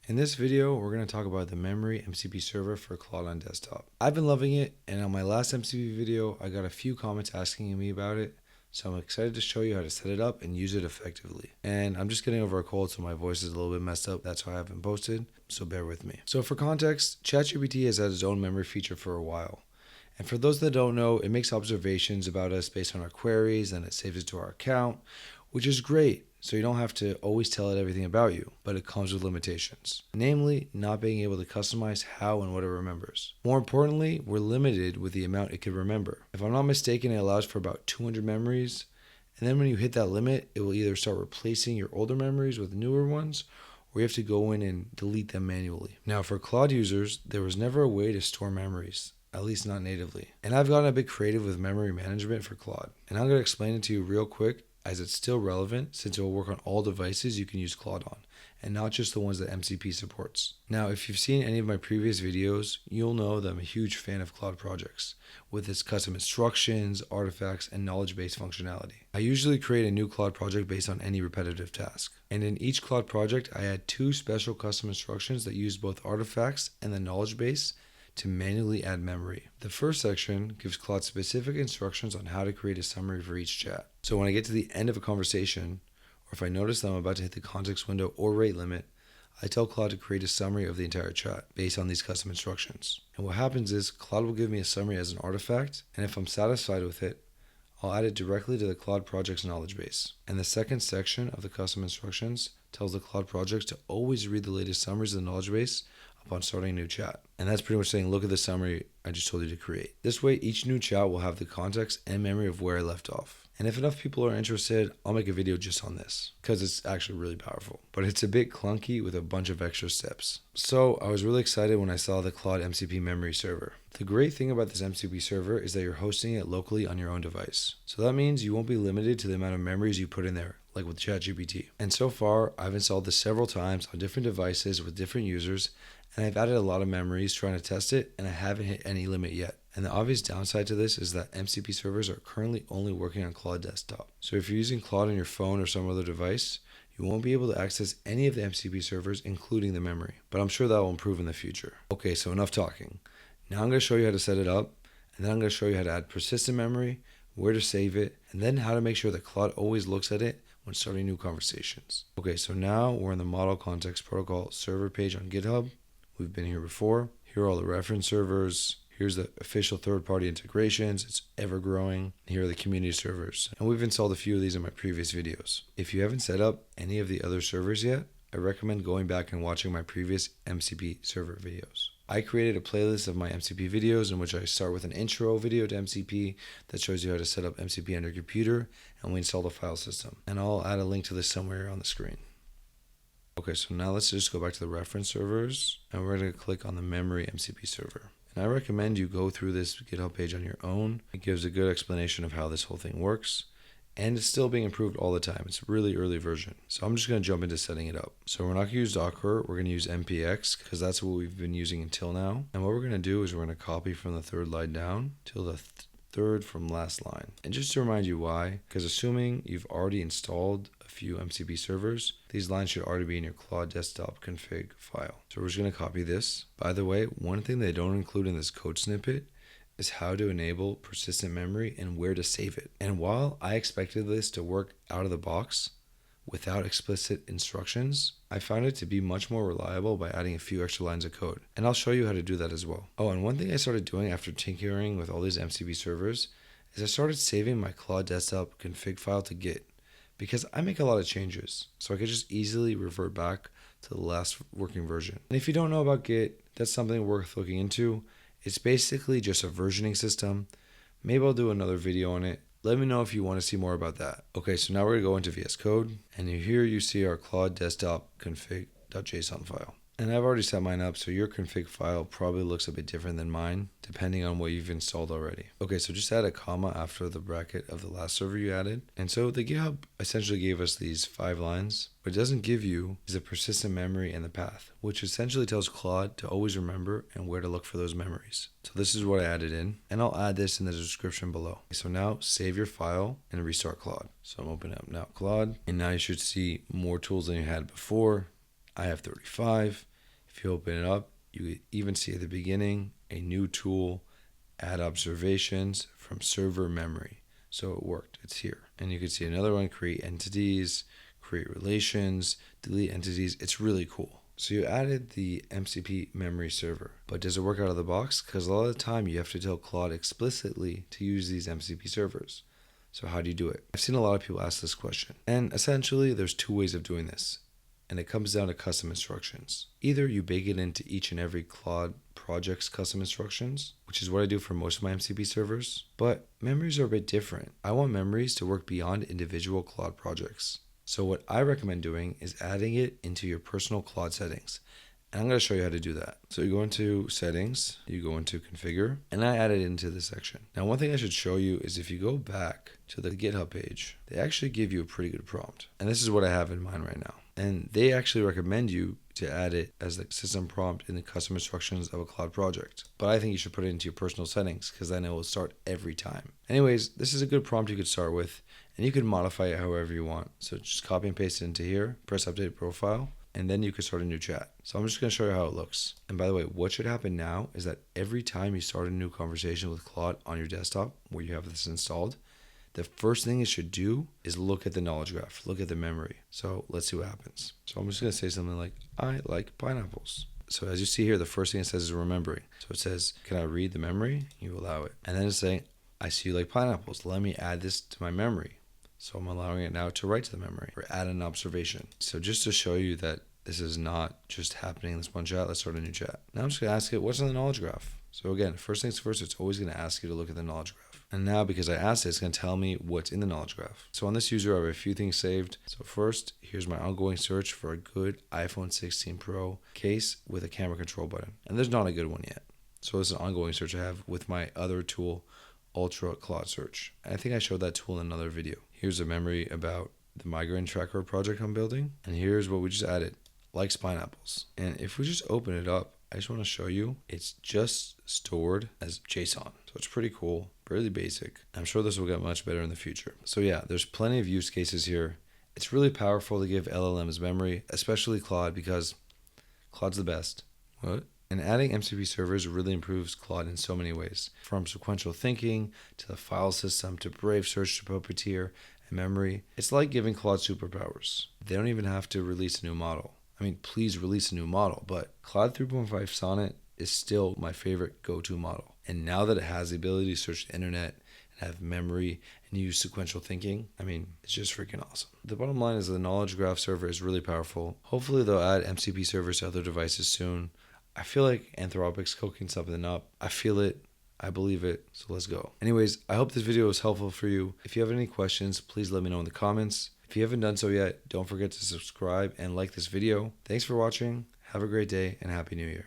In this video, we're going to talk about the memory MCP server for Claude on desktop. I've been loving it, and on my last MCP video, I got a few comments asking me about it, so I'm excited to show you how to set it up and use it effectively. And I'm just getting over a cold, so my voice is a little bit messed up. That's why I haven't posted, so bear with me. So for context, ChatGPT has had its own memory feature for a while. And for those that don't know, it makes observations about us based on our queries, and it saves it to our account, which is great. So you don't have to always tell it everything about you, but it comes with limitations. Namely, not being able to customize how and what it remembers. More importantly, we're limited with the amount it can remember. If I'm not mistaken, it allows for about 200 memories. And then when you hit that limit, it will either start replacing your older memories with newer ones, or you have to go in and delete them manually. Now for Claude users, there was never a way to store memories. At least not natively. And I've gotten a bit creative with memory management for Claude. And I'm going to explain it to you real quick as it's still relevant since it will work on all devices you can use Claude on, and not just the ones that MCP supports. Now, if you've seen any of my previous videos, you'll know that I'm a huge fan of Claude Projects, with its custom instructions, artifacts, and knowledge-based functionality. I usually create a new Claude project based on any repetitive task. And in each Claude project, I add two special custom instructions that use both artifacts and the knowledge base to manually add memory. The first section gives Claude specific instructions on how to create a summary for each chat. So when I get to the end of a conversation, or if I notice that I'm about to hit the context window or rate limit, I tell Claude to create a summary of the entire chat based on these custom instructions. And what happens is Claude will give me a summary as an artifact, and if I'm satisfied with it, I'll add it directly to the Claude Projects knowledge base. And the second section of the custom instructions tells the Claude Projects to always read the latest summaries of the knowledge base upon starting a new chat. And that's pretty much saying, look at the summary I just told you to create. This way, each new chat will have the context and memory of where I left off. And if enough people are interested, I'll make a video just on this, because it's actually really powerful. But it's a bit clunky with a bunch of extra steps. So I was really excited when I saw the Claude MCP memory server. The great thing about this MCP server is that you're hosting it locally on your own device. So that means you won't be limited to the amount of memories you put in there, like with ChatGPT. And so far, I've installed this several times on different devices with different users, and I've added a lot of memories trying to test it, and I haven't hit any limit yet. And the obvious downside to this is that MCP servers are currently only working on Claude Desktop. So if you're using Claude on your phone or some other device, you won't be able to access any of the MCP servers, including the memory. But I'm sure that will improve in the future. Okay, so enough talking. Now I'm going to show you how to set it up, and then I'm going to show you how to add persistent memory, where to save it, and then how to make sure that Claude always looks at it when starting new conversations. Okay, so now we're in the Model Context Protocol server page on GitHub. We've been here before. Here are all the reference servers. Here's the official third-party integrations. It's ever growing. Here are the community servers. And we've installed a few of these in my previous videos. If you haven't set up any of the other servers yet, I recommend going back and watching my previous MCP server videos. I created a playlist of my MCP videos in which I start with an intro video to MCP that shows you how to set up MCP on your computer, and we install the file system. And I'll add a link to this somewhere on the screen. Okay, so now let's just go back to the reference servers, and we're going to click on the memory MCP server. And I recommend you go through this GitHub page on your own. It gives a good explanation of how this whole thing works, and it's still being improved all the time. It's a really early version. So I'm just going to jump into setting it up. So we're not going to use Docker, we're going to use npx, because that's what we've been using until now. And what we're going to do is we're going to copy from the third line down till the third from last line. And just to remind you why, because assuming you've already installed a few MCP servers, these lines should already be in your Claude Desktop config file. So we're just going to copy this. By the way, one thing they don't include in this code snippet is how to enable persistent memory and where to save it. And while I expected this to work out of the box without explicit instructions, I found it to be much more reliable by adding a few extra lines of code. And I'll show you how to do that as well. Oh, and one thing I started doing after tinkering with all these MCP servers is I started saving my Claude Desktop config file to Git, because I make a lot of changes, so I could just easily revert back to the last working version. And if you don't know about Git, that's something worth looking into. It's basically just a versioning system. Maybe I'll do another video on it. Let me know if you want to see more about that. Okay, so now we're going to go into VS Code, and here you see our Claude Desktop config.json file. And I've already set mine up, so your config file probably looks a bit different than mine, depending on what you've installed already. Okay, so just add a comma after the bracket of the last server you added. And so the GitHub essentially gave us these 5 lines. What it doesn't give you is a persistent memory and the path, which essentially tells Claude to always remember and where to look for those memories. So this is what I added in, and I'll add this in the description below. So now save your file and restart Claude. So I'm opening up now Claude, and now you should see more tools than you had before. I have 35. If you open it up, you even see at the beginning a new tool, add observations from server memory. So it worked, it's here. And you can see another one, create entities, create relations, delete entities. It's really cool. So you added the MCP memory server, but does it work out of the box? Because a lot of the time you have to tell Claude explicitly to use these MCP servers. So how do you do it? I've seen a lot of people ask this question. And essentially there's two ways of doing this. And it comes down to custom instructions. Either you bake it into each and every Claude Projects custom instructions, which is what I do for most of my MCP servers, but memories are a bit different. I want memories to work beyond individual Claude projects. So what I recommend doing is adding it into your personal Claude settings. And I'm going to show you how to do that. So you go into settings, you go into configure, and I add it into this section. Now, one thing I should show you is if you go back to the GitHub page, they actually give you a pretty good prompt. And this is what I have in mind right now. And they actually recommend you to add it as the system prompt in the custom instructions of a Claude project. But I think you should put it into your personal settings because then it will start every time. Anyways, this is a good prompt you could start with, and you can modify it however you want. So just copy and paste it into here, press update profile, and then you can start a new chat. So I'm just going to show you how it looks. And by the way, what should happen now is that every time you start a new conversation with Claude on your desktop where you have this installed, the first thing it should do is look at the knowledge graph, look at the memory. So let's see what happens. So I'm just going to say something like, I like pineapples. So as you see here, the first thing it says is remembering. So it says, can I read the memory? You allow it. And then it's saying, I see you like pineapples. Let me add this to my memory. So I'm allowing it now to write to the memory or add an observation. So just to show you that this is not just happening in this one chat, let's start a new chat. Now I'm just going to ask it, what's in the knowledge graph? So again, first things first, it's always going to ask you to look at the knowledge graph. And now because I asked it, it's going to tell me what's in the knowledge graph. So on this user, I have a few things saved. So first, here's my ongoing search for a good iPhone 16 Pro case with a camera control button. And there's not a good one yet. So it's an ongoing search I have with my other tool, Ultra Claude Search. And I think I showed that tool in another video. Here's a memory about the migraine tracker project I'm building. And here's what we just added, likes pineapples. And if we just open it up, I just want to show you, it's just stored as JSON. So it's pretty cool, really basic. I'm sure this will get much better in the future. So yeah, there's plenty of use cases here. It's really powerful to give LLMs memory, especially Claude, because Claude's the best. What? And adding MCP servers really improves Claude in so many ways, from sequential thinking to the file system to Brave Search to Puppeteer and memory. It's like giving Claude superpowers. They don't even have to release a new model. I mean, please release a new model, but Claude 3.5 Sonnet is still my favorite go-to model. And now that it has the ability to search the internet and have memory and use sequential thinking, I mean, it's just freaking awesome. The bottom line is the Knowledge Graph server is really powerful. Hopefully they'll add MCP servers to other devices soon. I feel like Anthropic's cooking something up. I feel it. I believe it. So let's go. Anyways, I hope this video was helpful for you. If you have any questions, please let me know in the comments. If you haven't done so yet, don't forget to subscribe and like this video. Thanks for watching. Have a great day and Happy New Year.